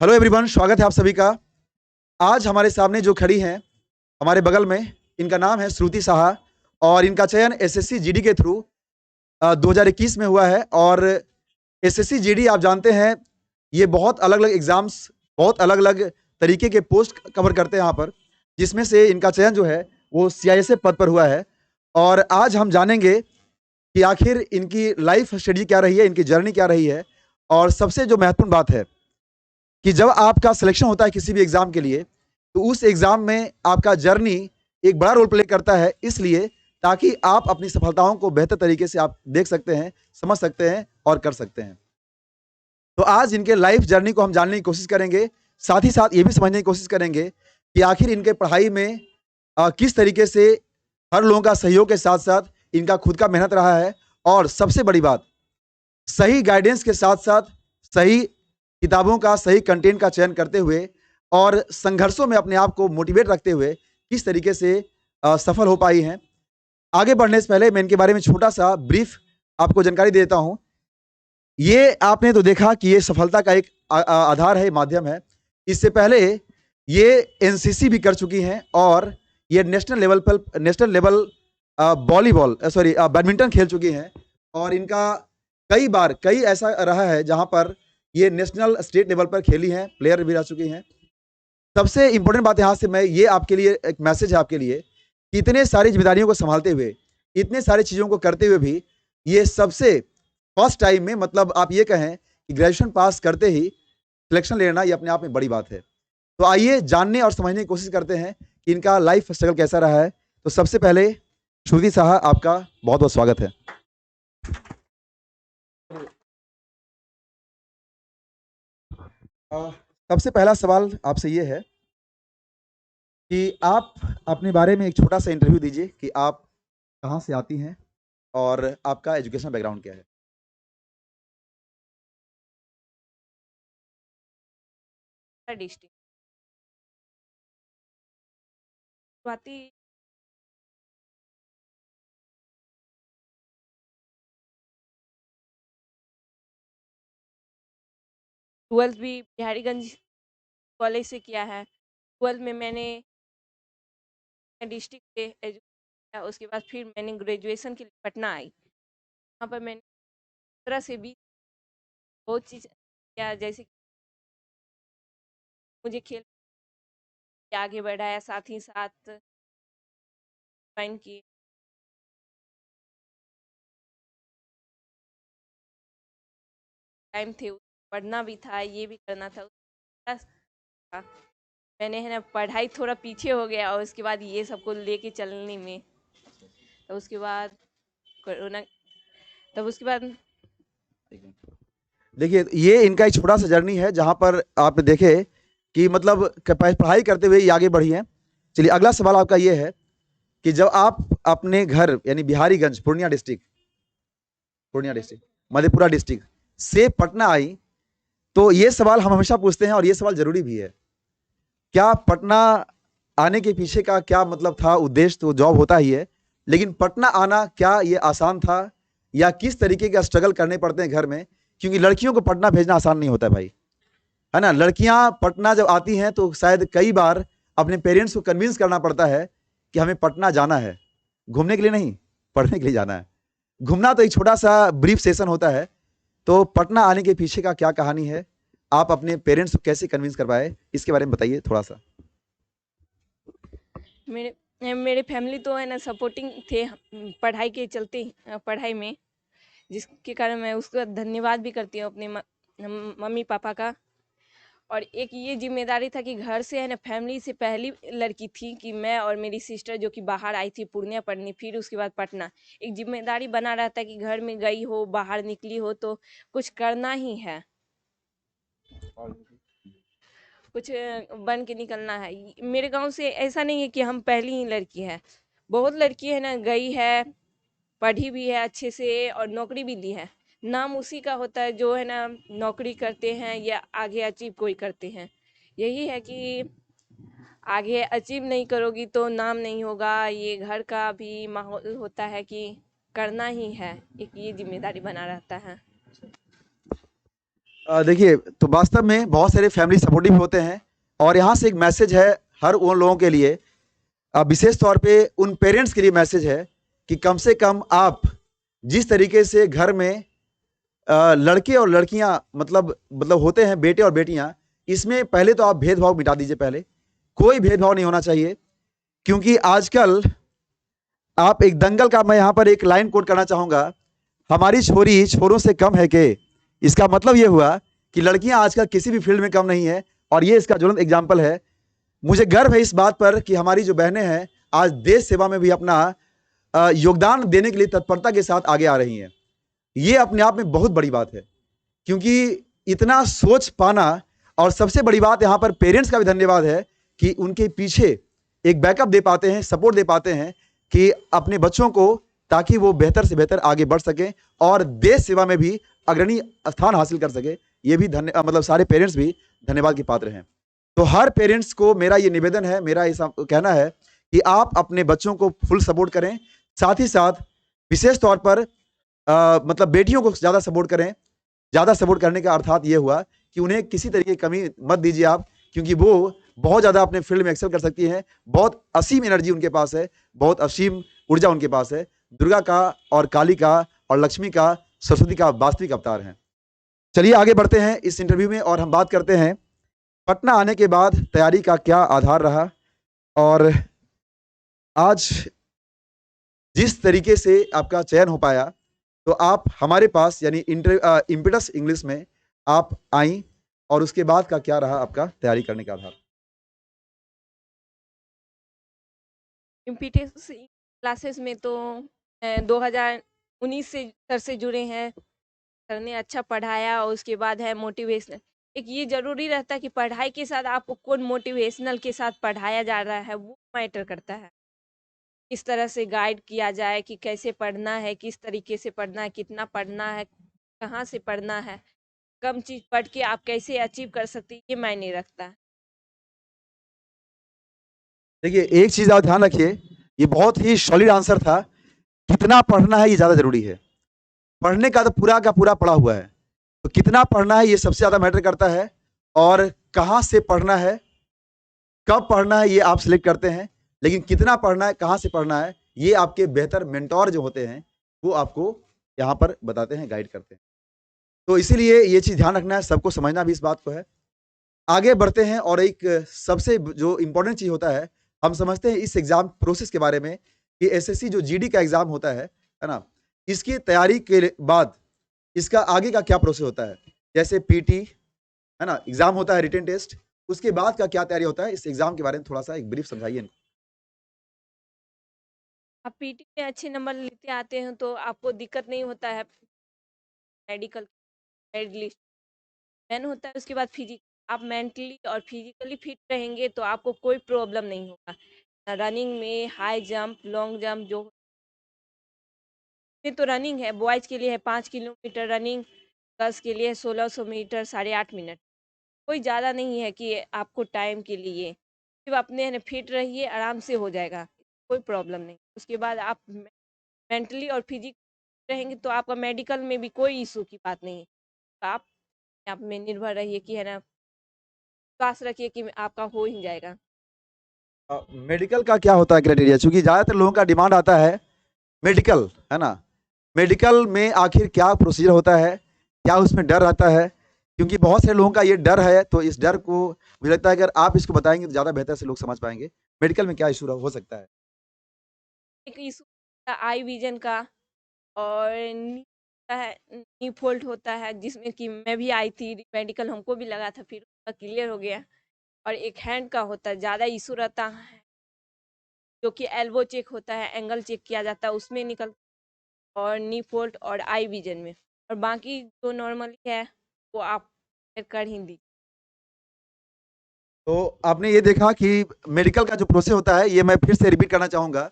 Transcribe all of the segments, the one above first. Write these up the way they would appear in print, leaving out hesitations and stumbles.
Hello everyone, स्वागत है आप सभी का। आज हमारे सामने जो खड़ी हैं, हमारे बगल में, इनका नाम है श्रुति साहा और इनका चयन एसएससी जीडी के थ्रू 2021 में हुआ है। और एसएससी जीडी आप जानते हैं, ये बहुत अलग-अलग एग्ज़ाम्स, बहुत अलग-अलग तरीके के पोस्ट कवर करते हैं यहाँ पर, जिसमें से इनका चयन जो है वो सीआईएसएफ पद पर हुआ है। और आज हम जानेंगे कि आखिर इनकी लाइफ स्टडी क्या रही है, इनकी जर्नी क्या रही है। और सबसे जो महत्वपूर्ण बात है कि जब आपका सिलेक्शन होता है किसी भी एग्ज़ाम के लिए, तो उस एग्ज़ाम में आपका जर्नी एक बड़ा रोल प्ले करता है, इसलिए ताकि आप अपनी सफलताओं को बेहतर तरीके से आप देख सकते हैं, समझ सकते हैं और कर सकते हैं। तो आज इनके लाइफ जर्नी को हम जानने की कोशिश करेंगे, साथ ही साथ ये भी समझने की कोशिश करेंगे कि आखिर इनके पढ़ाई में किस तरीके से हर लोगों का सहयोग के साथ-साथ इनका खुद का मेहनत रहा है। और सबसे बड़ी बात, सही गाइडेंस के साथ-साथ सही किताबों का, सही कंटेंट का चयन करते हुए और संघर्षों में अपने आप को मोटिवेट रखते हुए किस तरीके से सफल हो पाई हैं। आगे बढ़ने से पहले मैं इनके बारे में छोटा-सा ब्रीफ आपको जानकारी दे देता हूँ। ये आपने तो देखा कि ये सफलता का एक आधार है, माध्यम है। इससे पहले ये एनसीसी भी कर चुकी हैं और ये national level volleyball sorry badminton खेल चुकी हैं। और इनका कई ऐसा रहा है जहाँ पर ये नेशनल स्टेट लेवल पर खेली हैं, प्लेयर भी रह चुकी हैं। सबसे इम्पोर्टेंट बात यहाँ से मैं ये आपके लिए एक मैसेज है आपके लिए कि इतने सारी ज़िम्मेदारियों को सँभालते हुए, इतने सारी चीज़ों को करते हुए भी ये सबसे फर्स्ट टाइम में, मतलब आप ये कहें कि ग्रेजुएशन पास करते ही सिलेक्शन लेना, ये अपने आप में बड़ी बात है। तो आइए जानने और समझने की कोशिश करते हैं कि इनका लाइफ स्ट्रगल कैसा रहा है। तो सबसे पहले श्रुति साहा, आपका बहुत-बहुत स्वागत है। अ, सबसे पहला सवाल आपसे ये है कि आप अपने बारे में एक छोटा-सा इंटरव्यू दीजिए कि आप कहाँ से आती हैं और आपका एजुकेशन बैकग्राउंड क्या है? डिस्ट्रिक्ट शुरुआती 12th भी बिहारीगंज कॉलेज से किया है। 12th में मैंने डिस्ट्रिक्ट से एजुकेशन किया, उसके बाद फिर मैंने ग्रेजुएशन के लिए पटना आई। वहाँ पर मैंने 15 से 20 बहुत चीज़ किया, जैसे कि मुझे खेल के आगे बढ़ाया, साथ ही साथ ज्वाइन किए। टाइम थे, पढ़ना भी था, ये भी करना था। था। मैंने है ना पढ़ाई थोड़ा पीछे हो गया और उसके बाद ये सबको लेके चलने में, तो उसके बाद कोरोना, तब उसके बाद देखिए, ये इनका एक छोटा-सा जर्नी है जहाँ पर आप देखे कि मतलब पढ़ाई करते हुए ये आगे बढ़ी हैं। चलिए, अगला सवाल आपका ये है कि जब आप अपने घर यानी बिहारीगंज, पूर्णिया डिस्ट्रिक्ट, मधेपुरा डिस्ट्रिक्ट से पटना आई, तो ये सवाल हम हमेशा पूछते हैं और ये सवाल ज़रूरी भी है। क्या पटना आने के पीछे का क्या मतलब था? उद्देश्य तो जॉब होता ही है, लेकिन पटना आना क्या ये आसान था या किस तरीके का स्ट्रगल करने पड़ते हैं घर में? क्योंकि लड़कियों को पटना भेजना आसान नहीं होता है भाई, है ना? लड़कियां पटना जब आती हैं तो शायद कई बार अपने पेरेंट्स को कन्विंस करना पड़ता है कि हमें पटना जाना है, घूमने के लिए नहीं, पढ़ने के लिए जाना है। घूमना तो एक छोटा सा ब्रीफ सेशन होता है। तो पटना आने के पीछे का क्या कहानी है? आप अपने पेरेंट्स को कैसे कन्विंस कर पाए? इसके बारे में बताइए थोड़ा सा। मेरे मेरे फैमिली तो है ना सपोर्टिंग थे पढ़ाई के चलते, पढ़ाई में, जिसके कारण मैं उसका धन्यवाद भी करती हूँ अपने मम्मी पापा का। और एक ये जिम्मेदारी था कि घर से है ना फैमिली से पहली लड़की थी कि मैं और मेरी सिस्टर जो कि बाहर आई थी पूर्णिया पढ़ने, फिर उसके बाद पटना। एक जिम्मेदारी बना रहता है कि घर में गई हो, बाहर निकली हो तो कुछ करना ही है, कुछ बन के निकलना है। मेरे गांव से ऐसा नहीं है कि हम पहली ही लड़की है, बहुत लड़की है ना गई है, पढ़ी भी है अच्छे से और नौकरी भी ली है। नाम उसी का होता है जो है ना नौकरी करते हैं या आगे अचीव कोई करते हैं। यही है कि आगे अचीव नहीं करोगी तो नाम नहीं होगा। ये घर का भी माहौल होता है कि करना ही है, एक ये जिम्मेदारी बना रहता है। देखिए, तो वास्तव में बहुत सारे फैमिली सपोर्टिव होते हैं और यहाँ से एक मैसेज है हर उन लोगों के लिए, विशेष तौर पे उन पेरेंट्स के लिए मैसेज है कि कम से कम आप जिस तरीके से घर में लड़के और लड़कियां मतलब होते हैं, बेटे और बेटियां, इसमें पहले तो आप भेदभाव मिटा दीजिए। पहले कोई भेदभाव नहीं होना चाहिए, क्योंकि आजकल आप एक दंगल का, मैं यहाँ पर एक लाइन कोट करना चाहूंगा, हमारी छोरी छोरों से कम है के। इसका मतलब ये हुआ कि लड़कियां आजकल किसी भी फील्ड में कम नहीं है, और ये इसका ज्वलंत एग्जाम्पल है। मुझे गर्व है इस बात पर कि हमारी जो बहनें हैं आज देश सेवा में भी अपना योगदान देने के लिए तत्परता के साथ आगे आ रही हैं। ये अपने आप में बहुत बड़ी बात है, क्योंकि इतना सोच पाना, और सबसे बड़ी बात यहाँ पर पेरेंट्स का भी धन्यवाद है कि उनके पीछे एक बैकअप दे पाते हैं, सपोर्ट दे पाते हैं कि अपने बच्चों को, ताकि वो बेहतर से बेहतर आगे बढ़ सकें और देश सेवा में भी अग्रणी स्थान हासिल कर सके। ये भी मतलब सारे पेरेंट्स भी धन्यवाद के पात्र हैं। तो हर पेरेंट्स को मेरा ये निवेदन है, मेरा ऐसा कहना है कि आप अपने बच्चों को फुल सपोर्ट करें, साथ ही साथ विशेष तौर पर मतलब बेटियों को ज़्यादा सपोर्ट करें। ज़्यादा सपोर्ट करने का अर्थात ये हुआ कि उन्हें किसी तरीके की कमी मत दीजिए आप, क्योंकि वो बहुत ज़्यादा अपने फील्ड में एक्सेल कर सकती हैं। बहुत असीम एनर्जी उनके पास है, बहुत असीम ऊर्जा उनके पास है। दुर्गा का और काली का और लक्ष्मी का, सरस्वती का वास्तविक अवतार हैं। चलिए आगे बढ़ते हैं इस इंटरव्यू में और हम बात करते हैं पटना आने के बाद तैयारी का क्या आधार रहा, और आज जिस तरीके से आपका चयन हो पाया, तो आप हमारे पास यानी इम्पिटस इंग्लिश में आप आई, और उसके बाद का क्या रहा आपका तैयारी करने का आधार? इम्पीटेंस क्लासेस में तो 2019 से सर से जुड़े हैं। सर ने अच्छा पढ़ाया और उसके बाद है मोटिवेशनल। एक ये ज़रूरी रहता है कि पढ़ाई के साथ आपको कौन मोटिवेशनल के साथ पढ़ाया जा रहा है वो मैटर करता है। किस तरह से गाइड किया जाए कि कैसे पढ़ना है, किस तरीके से पढ़ना है, कितना पढ़ना है, कहाँ से पढ़ना है, कम चीज़ पढ़ के आप कैसे अचीव कर सकते हैं, ये मायने रखता है। देखिए, एक चीज़ आप ध्यान रखिए, ये बहुत ही सॉलिड आंसर था। कितना पढ़ना है ये ज़्यादा ज़रूरी है। पढ़ने का तो पूरा का पूरा पढ़ा हुआ है, तो कितना पढ़ना है ये सबसे ज़्यादा मैटर करता है, और कहाँ से पढ़ना है, कब पढ़ना है ये आप सिलेक्ट करते हैं, लेकिन कितना पढ़ना है, कहाँ से पढ़ना है, ये आपके बेहतर मेंटोर जो होते हैं वो आपको यहाँ पर बताते हैं, गाइड करते हैं। तो इसीलिए ये चीज़ ध्यान रखना है, सबको समझना भी इस बात को है। आगे बढ़ते हैं, और एक सबसे जो इम्पोर्टेंट चीज़ होता है, हम समझते हैं इस एग्ज़ाम प्रोसेस के बारे में कि एसएससी जो जीडी का एग्ज़ाम होता है ना? इसकी तैयारी के बाद इसका आगे का क्या प्रोसेस होता है? जैसे पीटी, है ना? एग्ज़ाम होता है, रिटन टेस्ट, उसके बाद का क्या तैयारी होता है? इस एग्ज़ाम के बारे में थोड़ा-सा एक ब्रीफ समझाइए इनको। आप पीटी में अच्छे नंबर लेते आते हैं तो आपको दिक्कत नहीं होता है। मेडिकल मेरिट लिस्ट मेन होता है, उसके बाद फिजिक आप मेंटली और फिजिकली फिट रहेंगे तो आपको कोई प्रॉब्लम नहीं होगा। रनिंग में हाई जंप, लॉन्ग जंप जो में तो रनिंग है, बॉयज़ के लिए है 5 किलोमीटर रनिंग, गर्ल्स के लिए 1600 मीटर 8.5 मिनट। कोई ज़्यादा नहीं है कि आपको टाइम के लिए, सिर्फ अपने है ना फिट रहिए, आराम से हो जाएगा, कोई प्रॉब्लम नहीं। उसके बाद आप मेंटली और फिजिक रहेंगे तो आपका मेडिकल में भी कोई इशू की बात नहीं है। आप में निर्भर रहिए कि है ना, विश्वास रखिए कि आपका हो ही जाएगा। मेडिकल का क्या होता है क्राइटेरिया? चूँकि ज़्यादातर लोगों का डिमांड आता है मेडिकल, है ना? मेडिकल में आखिर क्या प्रोसीजर होता है? क्या उसमें डर रहता है? क्योंकि बहुत से लोगों का ये डर है, तो इस डर को मुझे लगता है अगर आप इसको बताएँगे तो ज़्यादा बेहतर से लोग समझ पाएँगे। मेडिकल में क्या इश्यू हो सकता है? एक इशू आई विजन का, और नी का है, नी फोल्ट होता है जिसमें कि मैं भी आई थी मेडिकल, हमको भी लगा था, फिर उसका क्लियर हो गया। और एक हैंड का होता है, ज़्यादा इशू रहता है, जो कि एल्बो चेक होता है, एंगल चेक किया जाता है, उसमें निकल, और नी फोल्ट और आई विजन में। और बाकी जो नॉर्मली है वो आप कर ही दी। तो आपने ये देखा कि मेडिकल का जो प्रोसेस होता है, ये मैं फिर से रिपीट करना चाहूँगा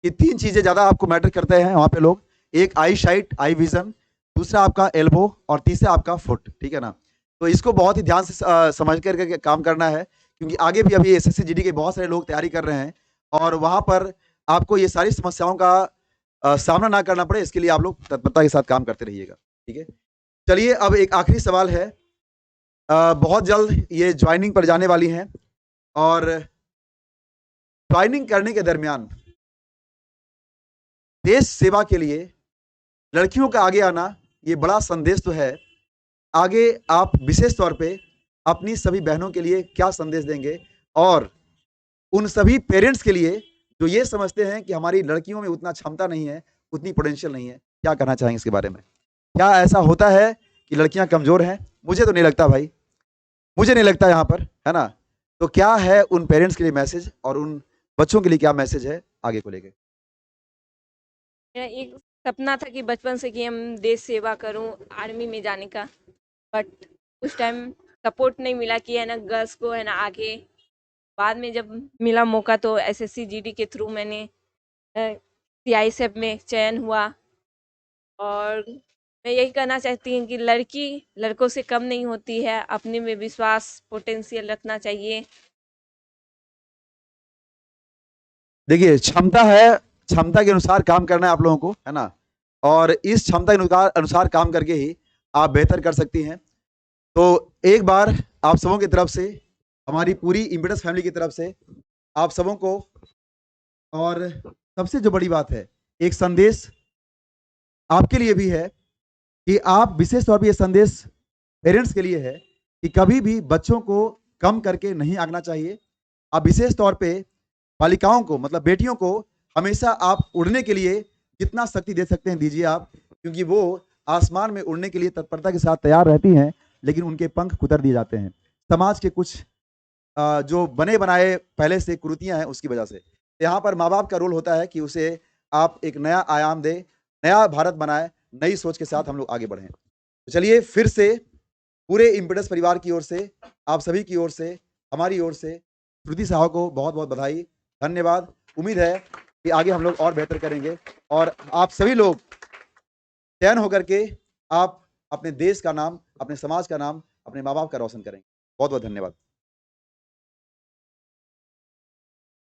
कि 3 चीज़ें ज़्यादा आपको मैटर करते हैं वहाँ पे लोग। एक आई साइट, आई विज़न, दूसरा आपका एल्बो, और तीसरा आपका फुट, ठीक है ना? तो इसको बहुत ही ध्यान से समझ कर के काम करना है, क्योंकि आगे भी अभी एसएससी जीडी के बहुत सारे लोग तैयारी कर रहे हैं, और वहाँ पर आपको ये सारी समस्याओं का सामना ना करना पड़े, इसके लिए आप लोग तत्परता के साथ काम करते रहिएगा, ठीक है? चलिए अब एक आखिरी सवाल है बहुत जल्द ये ज्वाइनिंग पर जाने वाली हैं और ज्वाइनिंग करने के दरमियान देश सेवा के लिए लड़कियों का आगे आना ये बड़ा संदेश तो है। आगे आप विशेष तौर पे अपनी सभी बहनों के लिए क्या संदेश देंगे और उन सभी पेरेंट्स के लिए जो ये समझते हैं कि हमारी लड़कियों में उतना क्षमता नहीं है, उतनी पोटेंशियल नहीं है, क्या कहना चाहेंगे इसके बारे में? क्या ऐसा होता है कि लड़कियां कमज़ोर हैं? मुझे तो नहीं लगता भाई, मुझे नहीं लगता यहाँ पर, है ना? तो क्या है उन पेरेंट्स के लिए मैसेज और उन बच्चों के लिए क्या मैसेज है आगे को लेके? मेरा एक सपना था कि बचपन से कि हम देश सेवा करूं, आर्मी में जाने का, बट उस टाइम सपोर्ट नहीं मिला कि है ना गर्ल्स को है ना आगे। बाद में जब मिला मौका तो एसएससी जीडी के थ्रू मैंने सीआईएसएफ में चयन हुआ। और मैं यही कहना चाहती हूँ कि लड़की लड़कों से कम नहीं होती है, अपने में विश्वास पोटेंशियल रखना चाहिए। देखिए, क्षमता है, क्षमता के अनुसार काम करना है आप लोगों को, है ना? और इस क्षमता के अनुसार काम करके ही आप बेहतर कर सकती हैं। तो एक बार आप सबों की तरफ से, हमारी पूरी इम्पेडस फैमिली की तरफ से आप सबों को, और सबसे जो बड़ी बात है, एक संदेश आपके लिए भी है कि आप विशेष तौर पे ये संदेश पेरेंट्स के लिए है कि कभी भी बच्चों को कम करके नहीं आंकना चाहिए। आप विशेष तौर पे बालिकाओं को, मतलब बेटियों को, हमेशा आप उड़ने के लिए जितना शक्ति दे सकते हैं दीजिए आप, क्योंकि वो आसमान में उड़ने के लिए तत्परता के साथ तैयार रहती हैं, लेकिन उनके पंख कुतर दिए जाते हैं समाज के कुछ जो बने बनाए पहले से कुरीतियां हैं उसकी वजह से। यहाँ पर माँ बाप का रोल होता है कि उसे आप एक नया आयाम दें, नया भारत बनाए, नई सोच के साथ हम लोग आगे बढ़ें। तो चलिए फिर से पूरे इम्पेडस परिवार की ओर से, आप सभी की ओर से, हमारी ओर से श्रुति साहू को बहुत बहुत बधाई, धन्यवाद। उम्मीद है कि आगे हम लोग और बेहतर करेंगे और आप सभी लोग चयन होकर के आप अपने देश का नाम, अपने समाज का नाम, अपने माँ बाप का रोशन करेंगे। बहुत बहुत धन्यवाद।